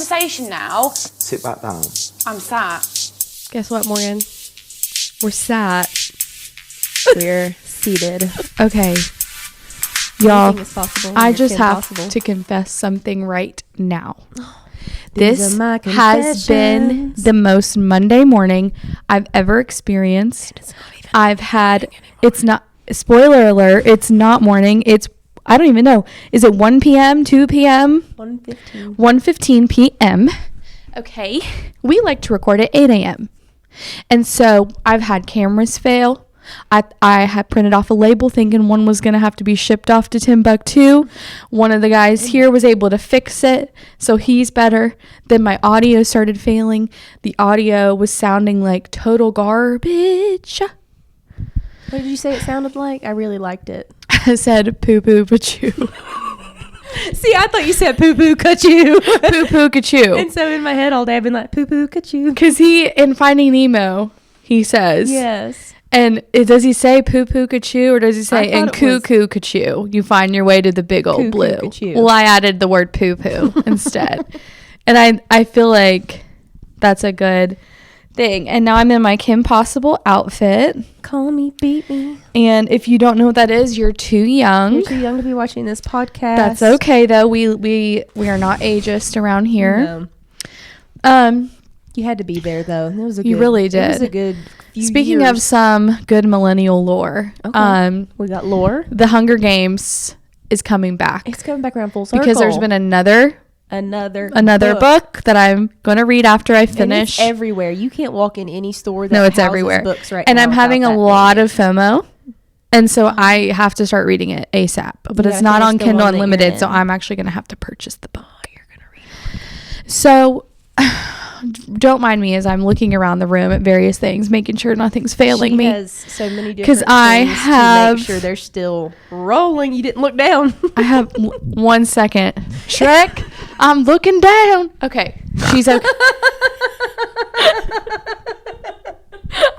conversation now. Sit back down. I'm sat. Guess what, Morgan? We're sat. We're seated. Okay. Y'all, I just have possible. to confess something right now. These This are my has been confessions. the most Monday morning I've ever experienced. I've had, it's not, spoiler alert, it's not morning. It's, I don't even know. Is it 1 p.m., 2 p.m.? 1:15. 1:15 p.m. Okay. We like to record at 8 a.m. And so I've had cameras fail. I had printed off a label thinking one was going to have to be shipped off to Timbuktu. One of the guys here was able to fix it, so he's better. Then my audio started failing. The audio was sounding like total garbage. What did you say it sounded like? I really liked it. I said poo-poo pachoo. See, I thought you said poo-poo ka-choo. Poo-poo kachoo. And so in my head all day I've been like, poo-poo ka-choo. Because he, in Finding Nemo, he says... Yes. And does he say poo-poo ka-choo, or does he say, and cuckoo ka-choo, you find your way to the big old blue? Cuckoo-ka-choo. Well, I added the word poo-poo instead. And I feel like that's a good thing. And now I'm in my Kim Possible outfit. Call me, beat me. And if you don't know what that is, you're too young. You're too young to be watching this podcast. That's okay, though. We are not ageist around here. No. You had to be there, though. It was a You good, really It was did. a good few Speaking years. of some good millennial lore, Okay. We got lore. The Hunger Games is coming back. It's coming back around full circle. Because there's been another book that I'm going to read after I And finish. it's everywhere. You can't walk in any store that No, it's houses everywhere. books right And now I'm having a without that lot thing. of FOMO. And so I have to start reading it ASAP. But You it's gotta not finish on the Kindle one that you're Unlimited, so in. I'm actually going to have to purchase the book. You're going to read it. So don't mind me as I'm looking around the room at various things, making sure nothing's failing She me. has so many different 'Cause I things have- to make sure they're still rolling. You didn't look down. I have 1 second. Shrek, I'm looking down. Okay. She's okay.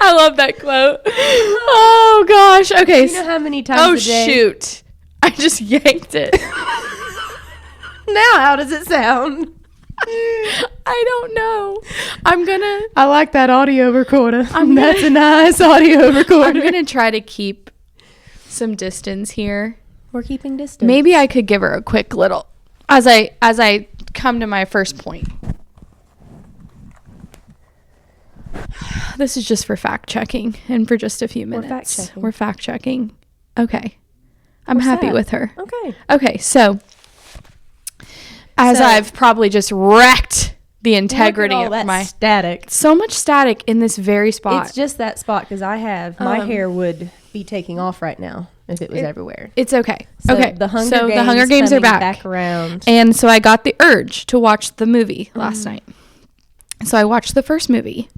I love that quote. Oh, gosh. Okay. You know how many times a day? Shoot. I just yanked it. Now, how does it sound? I don't know. I like that audio recorder. That's a nice audio recorder. I'm going to try to keep some distance here. We're keeping distance. Maybe I could give her a quick little as I come to my first point. This is just for fact checking and for just a few minutes. We're fact checking. Okay. I'm happy with her. Okay, so I've probably just wrecked the integrity Look at all of that my static. so much static in this very spot. It's just that spot because my hair would be taking off right now if it was everywhere. It's okay. So okay. The Hunger so Games the Hunger Games are coming back. around. And so I got the urge to watch the movie last night. So I watched the first movie.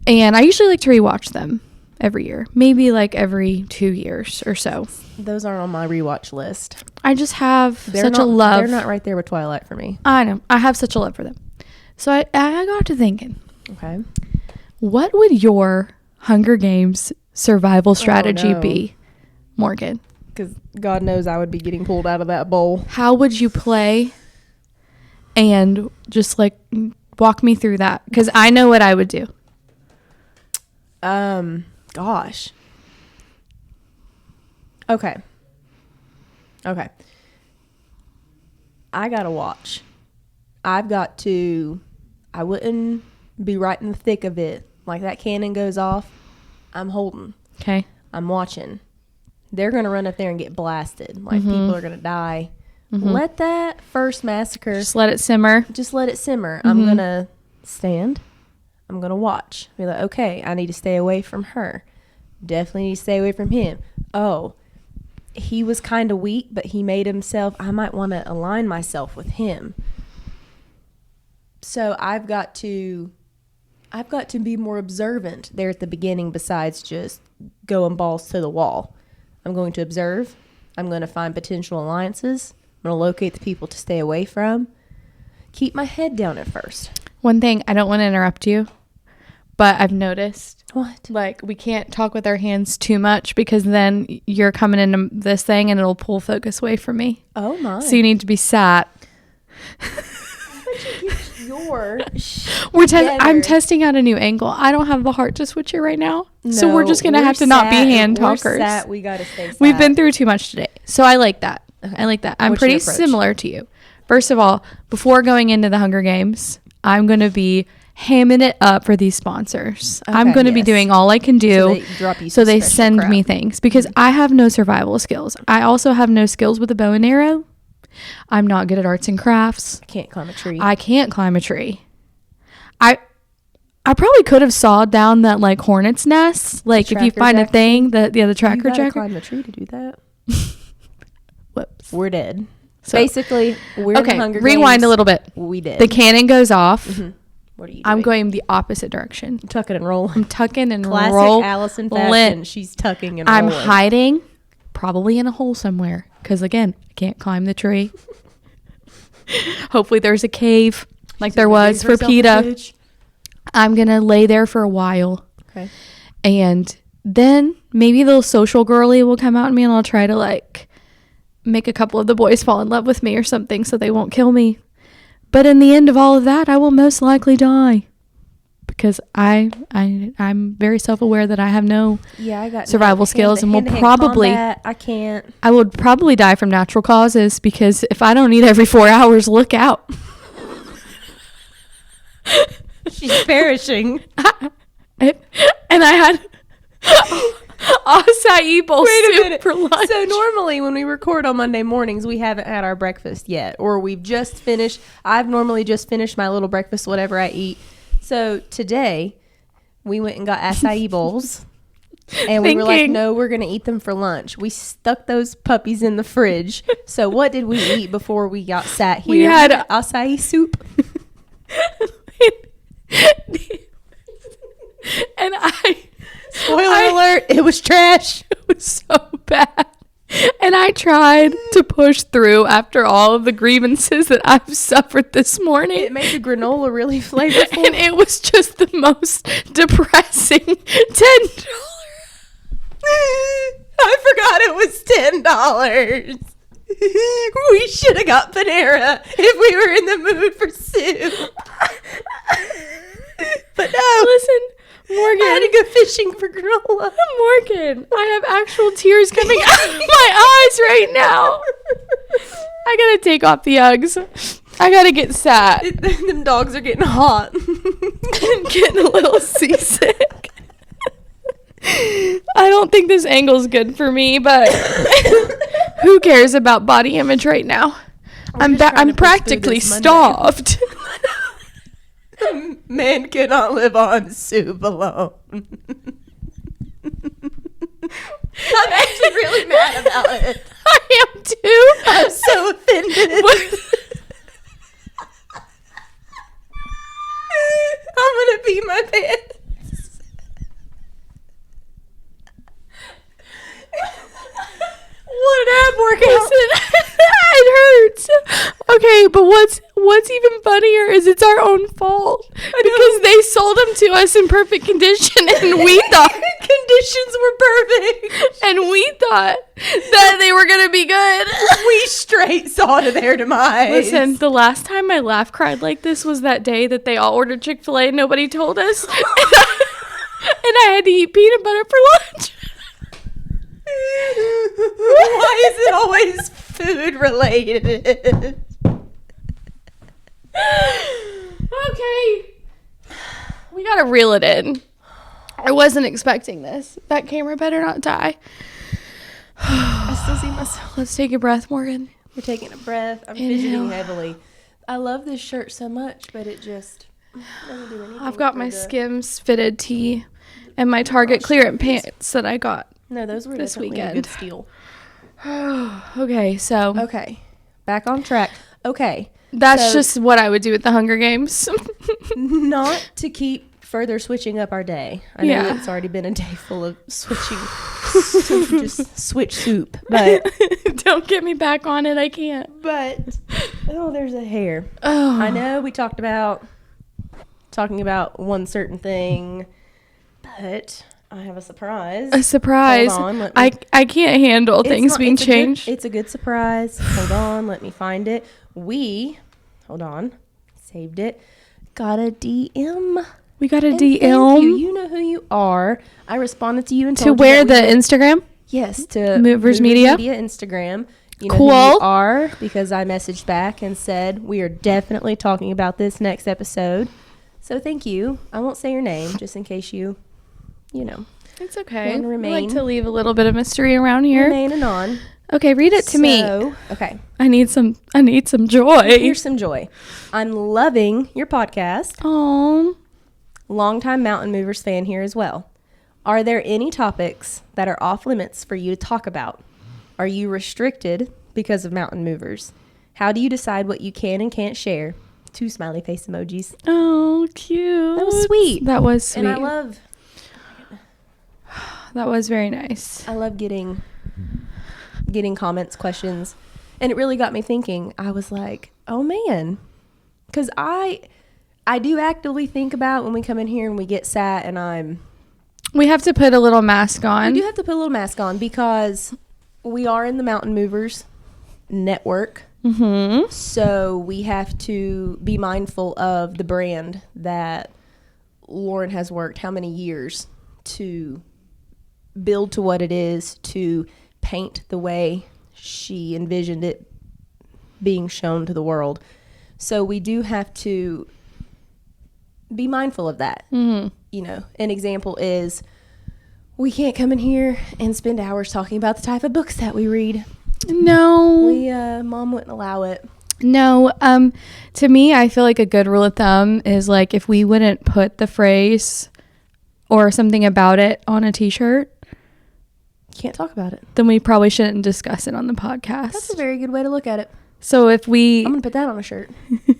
And I usually like to rewatch them every year. Maybe like every 2 years or so. Those aren't on my rewatch list. I just have They're such not, a love. They're not right there with Twilight for me. I know. I have such a love for them. So I got to thinking, Okay. what would your Hunger Games survival strategy no. be, Morgan? Because God knows I would be getting pulled out of that bowl. How would you play? And just like walk me through that. Because I know what I would do. Gosh. Okay. I gotta watch. I wouldn't be right in the thick of it. Like that cannon goes off, I'm holding. Okay. I'm watching. They're gonna run up there and get blasted. Like people are gonna die. Let that first massacre. Just let it simmer. Just let it simmer. I'm gonna stand. I'm gonna watch. Be like, okay, I need to stay away from her. Definitely need to stay away from him. Oh, he was kind of weak, but he made himself. I might want to align myself with him. So I've got to be more observant there at the beginning. Besides just going balls to the wall, I'm going to observe. I'm going to find potential alliances. I'm going to locate the people to stay away from. Keep my head down at first. One thing, I don't want to interrupt you, but I've noticed. What? Like, we can't talk with our hands too much because then you're coming into this thing and it'll pull focus away from me. Oh, my. So you need to be sat. You're I'm testing out a new angle. I don't have the heart to switch it right now. So we're just going to have to not be hand talkers. We got to stay sat. We've been through too much today. So I like that. Okay. I like that. I'm What's pretty your approach? similar to you. First of all, before going into the Hunger Games, I'm going to be hamming it up for these sponsors. I'm going to be doing all I can do so they send me things because I have no survival skills. I also have no skills with a bow and arrow. I'm not good at arts and crafts. I can't climb a tree. I can't climb a tree. I probably could have sawed down that like hornet's nest. Like if you find a thing, the tracker jacker. Climb the tree to do that. Whoops. We're dead. So basically, we're in the Hunger rewind Games. a little bit. We did. The cannon goes off. Mm-hmm. What are you doing? I'm going the opposite direction. Tucking and rolling. I'm tucking and Classic rolling. Allison fashion. She's tucking and I'm rolling. hiding, probably in a hole somewhere. Because again, I can't climb the tree. Hopefully there's a cave like there was for PETA. I'm going to lay there for a while. Okay. And then maybe the social girly will come out at me and I'll try to like make a couple of the boys fall in love with me or something so they won't kill me. But in the end of all of that, I will most likely die. Because I'm very self-aware that I have no I got survival skills and will probably combat. I can't. I would probably die from natural causes because if I don't eat every 4 hours, look out. She's perishing. And I had acai bowl soup for lunch. So normally when we record on Monday mornings, we haven't had our breakfast yet, or we've just finished. I've normally just finished my little breakfast, whatever I eat. So today we went and got acai bowls. And we were like, no, we're going to eat them for lunch. We stuck those puppies in the fridge. So what did we eat before we got sat here? We had acai soup. And Spoiler alert, it was trash. It was so bad. And I tried to push through after all of the grievances that I've suffered this morning. It made the granola really flavorful. And it was just the most depressing $10. I forgot it was $10. We should have got Panera if we were in the mood for soup. But no. Listen, Morgan. I had to go fishing for granola. Morgan, I have actual tears coming out of my eyes right now. I gotta take off the Uggs. I gotta get sat. Them dogs are getting hot. I'm getting a little seasick. I don't think this angle's good for me, but who cares about body image right now? I'm practically starved. Man cannot live on soup alone. I'm actually really mad about it. I am too. I'm so offended. I'm gonna pee my pants. What an ab workout. It hurts. Okay, but what's even funnier is it's our own fault because they sold them to us in perfect condition, and we thought conditions were perfect, and we thought that they were gonna be good. We straight saw to their demise. Listen, the last time I laugh cried like this was that day that they all ordered Chick-fil-A and nobody told us, and I had to eat peanut butter for lunch. Why is it always food related? Okay. We gotta reel it in. I wasn't expecting this. That camera better not die. I still see myself. Let's take a breath, Morgan. We're taking a breath. I'm Inhale. fidgeting heavily. I love this shirt so much, but it just doesn't do anything. I've got for my the- Skims fitted tee and my Target clearance pants that I got. No, those were this definitely a weekend. good steal. Okay, so Okay, back on track. Okay, that's so- just what I would do at the Hunger Games. not to keep further switching up our day. I know Yeah. it's already been a day full of switching, just switch soup. But Don't get me back on it. I can't. oh, there's a hair. Oh, I know we talking about one certain thing, but I have a surprise. a surprise. Hold on, let me- I can't handle It's things not- being it's a good- changed. It's a good surprise. Hold on, let me find it. Hold on. Saved it. Got a DM. We got a And DM. Thank you. You know who you are. I responded to you and To told where you the that Instagram? yes, to Moverz Media? Instagram. You know Cool. who you are because I messaged back and said we are definitely talking about this next episode. So thank you. I won't say your name just in case you know, It's okay. Want to I like remain- to leave a little bit of mystery around here. remain anon. Okay, read it to me. Okay. I need some joy. Here's some joy. I'm loving your podcast. Oh, Longtime Mountain Moverz fan here as well. Are there any topics that are off limits for you to talk about? Are you restricted because of Mountain Moverz? How do you decide what you can and can't share? 2 smiley face emojis. oh, cute. That was sweet. That was sweet. And I love That was very nice. getting comments, questions. And it really got me thinking. I was like, oh man. Because I do actively think about when we come in here and we get sat and We have to put a little mask on. we do have to put a little mask on because we are in the Mountain Moverz network. Mm-hmm. So we have to be mindful of the brand that Lauren has worked how many years to build to what it is, to paint the way she envisioned it being shown to the world. So we do have to be mindful of that. Mm-hmm. You know, an example is we can't come in here and spend hours talking about the type of books that we read. No. Mom wouldn't allow it. No. To me, I feel like a good rule of thumb is like if we wouldn't put the phrase or something about it on a t-shirt, Can't talk about it. then we probably shouldn't discuss it on the podcast. That's a very good way to look at it. So if we I'm gonna put that on a shirt.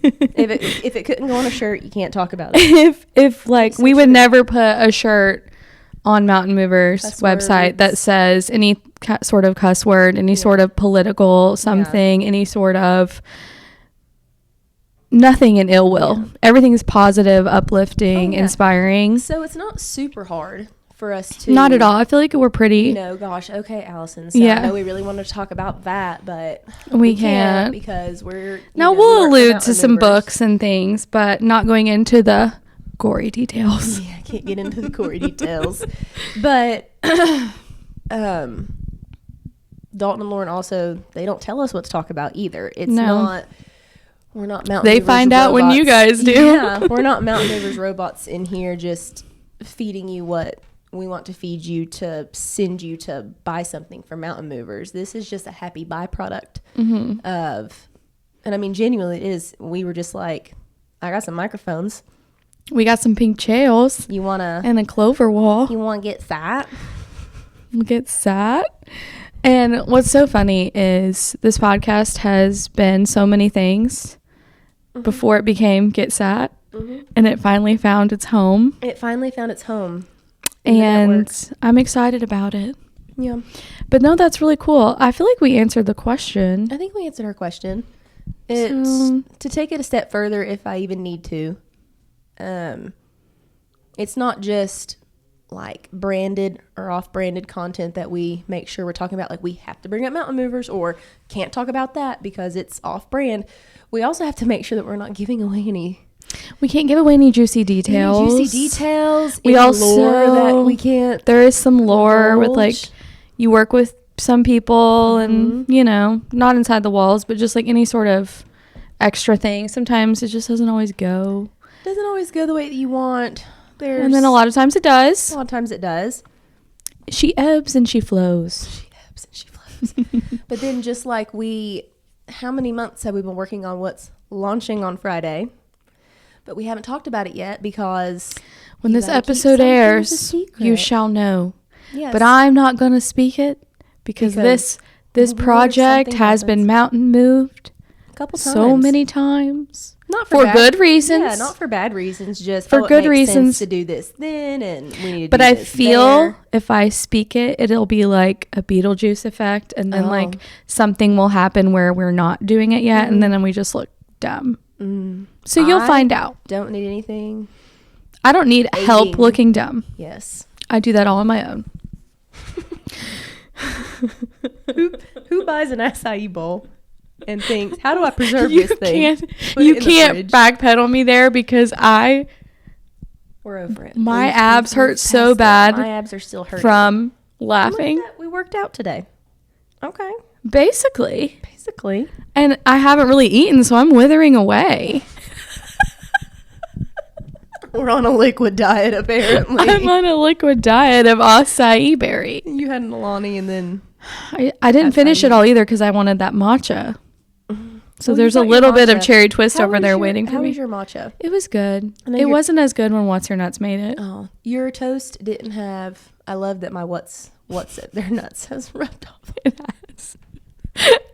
if it couldn't go on a shirt, you can't talk about it. if like So we would true. never put a shirt on Mountain Moverz Cuss website that words. says any sort of cuss word, any sort of political something, any sort of nothing in ill will. Yeah. Everything is positive, uplifting, Oh, yeah. inspiring. So it's not super hard for us to. Not at all. I feel like we're pretty. You know, gosh, okay, Allison. So Yeah. I know we really wanted to talk about that, but We can't. because we're. Now we we'll work for allude Mountain to some Moverz. books and things, but not going into the gory details. Yeah, I can't get into the gory details, but Dalton and Lauren also they don't tell us what to talk about either. It's No. not. We're not Mountain They Moverz find out when you robots. guys do. Yeah, we're not Mountain Moverz robots in here just feeding you what we want to feed you to send you to buy something from Mountain Moverz. This is just a happy byproduct of, and I mean genuinely it is. We were just like, I got some microphones. We got some pink chairs You wanna and a clover wall. you wanna get that? Get sat. And what's so funny is this podcast has been so many things before it became Get Sat, and it finally found its home. It finally found its home. in the And network. I'm excited about it. Yeah, But no, that's really cool. I feel like we answered the question. I think we answered her question. It's So- to take it a step further, if I even need to. It's not just like branded or off-branded content that we make sure we're talking about. Like we have to bring up Mountain Moverz or can't talk about that because it's off-brand. We also have to make sure that we're not giving away any We can't give away any juicy details. juicy details. We any also lore that we can't. There is some lore with like divulge. you work with some people and you know, not inside the walls, but just like any sort of extra thing. Sometimes it just doesn't always go. Doesn't always go the way that you want. And then a lot of times it does. A lot of times it does. She ebbs and she flows. She ebbs and she flows. But then just like how many months have we been working on what's launching on Friday? But we haven't talked about it yet because When you this gotta keep episode some things a airs, secret. you shall know. Yes. But I'm not going to speak it because this what if project something has been happens? mountain moved a couple times. so many times. Not for bad- good reasons. Yeah, not for bad reasons. Just For it good makes sense reasons. to do this then, and we need to But do I this feel there. if I speak it, it'll be like a Beetlejuice effect. And then Oh. like something will happen where we're not doing it yet. And then we just look dumb. So you'll I find out. Don't need anything. I don't need help Aiding. looking dumb. Yes. I do that all on my own. Who buys an acai bowl? and thinks, how do I preserve this thing? You can't backpedal me there because we're over it. My abs hurt so bad. My abs are still hurting from laughing. We worked out today. Okay. Basically. And I haven't really eaten, so I'm withering away. we're on a liquid diet, apparently. I'm on a liquid diet of acai berry. You had an Alani and then... I didn't finish it all either because I wanted that matcha. So there's a little bit of cherry twist over there waiting for me. How was your matcha? It was good. It wasn't as good when What's Your Nuts made it. Oh, your toast didn't have... I love that my What's It, their nuts has rubbed off. It has.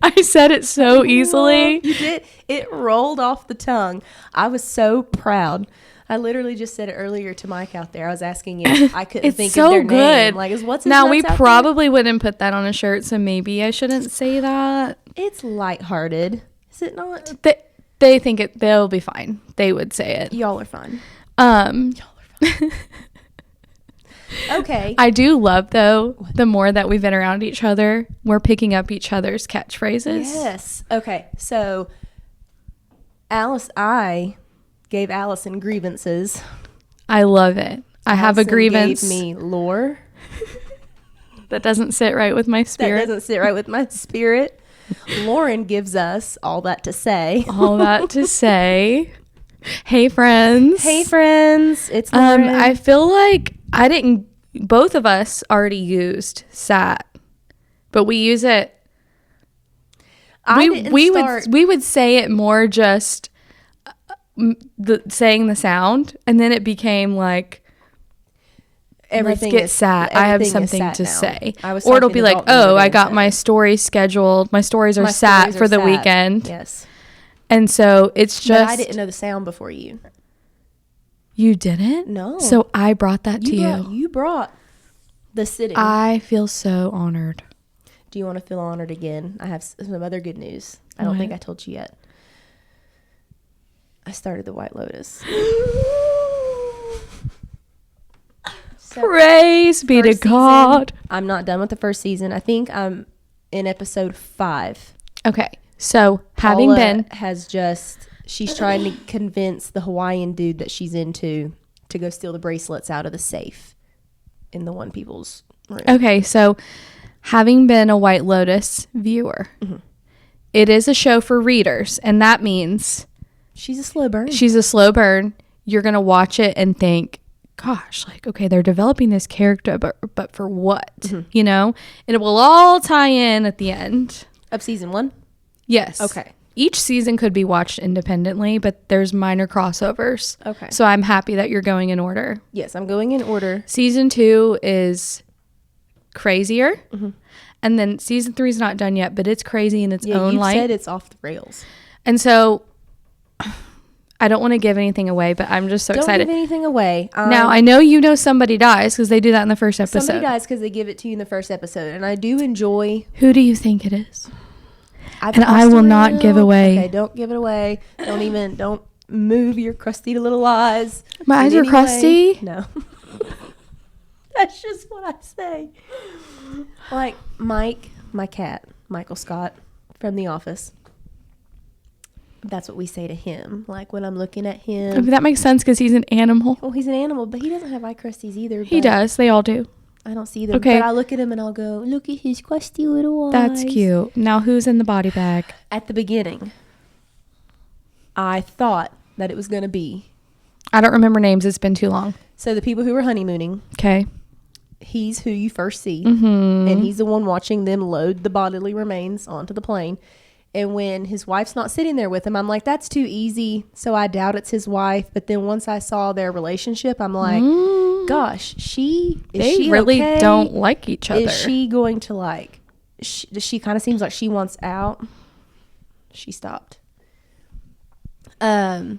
I said it so easily. You did. It rolled off the tongue. I was so proud. I literally just said it earlier to Mike out there. I was asking if I couldn't think so of their good. name. Like, is What's His now Nuts we out probably wouldn't put that on a shirt, so maybe I shouldn't say that. It's lighthearted, is it not? They think they'll be fine. They would say it. Y'all are fine. Okay. I do love though the more that we've been around each other, we're picking up each other's catchphrases. Yes. Okay. So, I gave Allison grievances. I love it. I have a grievance. Gave me lore. That doesn't sit right with my spirit. That doesn't sit right with my spirit. Lauren gives us all that to say. All that to say. Hey friends. It's Lauren. I feel like both of us already used sat, but we use it. We would say it more just saying the sound, and then it became like everything. Let's get sat. I have something to say, or it'll be like, I got my story scheduled. My stories are sat for the weekend. Yes, and so it's just. But I didn't know the sound before you. You didn't? No. So I brought that to you. You brought the sitting. I feel so honored. Do you want to feel honored again? I have some other good news. I don't think I told you yet. I started the White Lotus. Praise be to God. I'm not done with the first season. I think I'm in episode 5. Okay. So she's trying to convince the Hawaiian dude that she's into to go steal the bracelets out of the safe in the one people's room. Okay. So having been a White Lotus viewer, it is a show for readers. And that means she's a slow burn. You're going to watch it and think, gosh, like, okay, they're developing this character, but for what? You know? And it will all tie in at the end. Of season 1? Yes. Okay. Each season could be watched independently, but there's minor crossovers. Okay. So I'm happy that you're going in order. Yes, I'm going in order. Season 2 is crazier. And then season 3 is not done yet, but it's crazy in its own light. You said it's off the rails. And so I don't want to give anything away, but I'm just so excited. Don't give anything away. Now, I know somebody dies because they do that in the first episode. Somebody dies because they give it to you in the first episode. And I do enjoy... Who do you think it is? I will not give away. Okay, don't give it away. Don't move your crusty little eyes. My eyes are crusty? No. That's just what I say. Like Mike, my cat, Michael Scott from The Office. That's what we say to him. Like when I'm looking at him. I mean, that makes sense because he's an animal. Well, he's an animal, but he doesn't have eye crusties either. He does. They all do. I don't see them. Okay. But I look at him and I'll go, look at his crusty little eyes. That's cute. Now, who's in the body bag? At the beginning, I thought that it was going to be. I don't remember names. It's been too long. So the people who were honeymooning. Okay. He's who you first see. And he's the one watching them load the bodily remains onto the plane. And when his wife's not sitting there with him, I'm like, that's too easy. So I doubt it's his wife. But then once I saw their relationship, I'm like, gosh, they really okay? don't like each other. Is she going to like, she kind of seems like she wants out. She stopped. So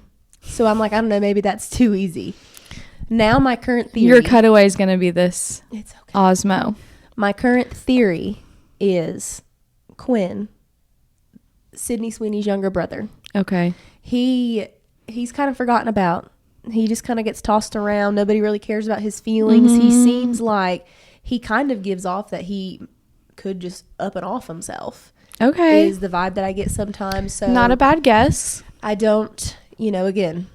I'm like, I don't know, maybe that's too easy. Now my current theory. Your cutaway is going to be this. It's okay. Osmo. My current theory is Quinn, Sydney Sweeney's younger brother. Okay. He's kind of forgotten about. He just kind of gets tossed around. Nobody really cares about his feelings. He seems like he kind of gives off that he could just up and off himself. Okay. is the vibe that I get sometimes. So Not a bad guess. I don't, again,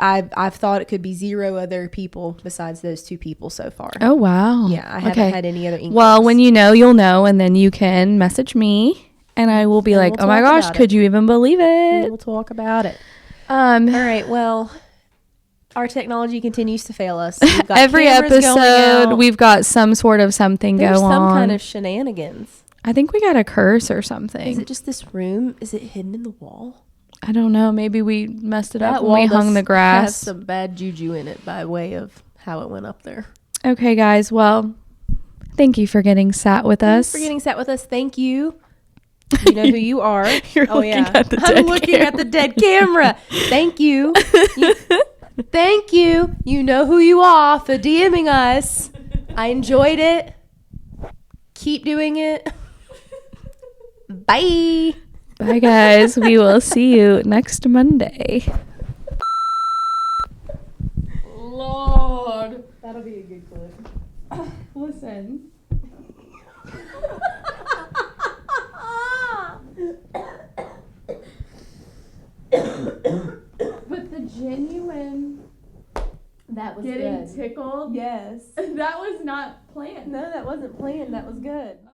I've thought it could be 0 other people besides those 2 people so far. Oh, wow. Yeah, I haven't had any other inklings. Well, when you know, you'll know, and then you can message me, and I will be And like, we'll oh my talk gosh, about could you even believe it? we'll talk about it. All right, well, our technology continues to fail us. We've got every cameras going episode, out. we've got some sort of something There's go some on. kind of shenanigans. I think we got a curse or something. Is it just this room? Is it hidden in the wall? I don't know. Maybe we messed it up That when we wall hung the has grass. some bad juju in it by way of how it went up there. Okay, guys. Well, thank you for getting sat with Thanks us. for getting sat with us. Thank you. You know who you are. You're looking at the dead I'm looking at the dead camera. Thank you. Thank you. You know who you are for DMing us. I enjoyed it. Keep doing it. Bye. Bye, guys. We will see you next Monday. Lord. That'll be a good clip. Listen. But the genuine That was getting good. tickled, Yes. that was not planned. No, that wasn't planned. That was good.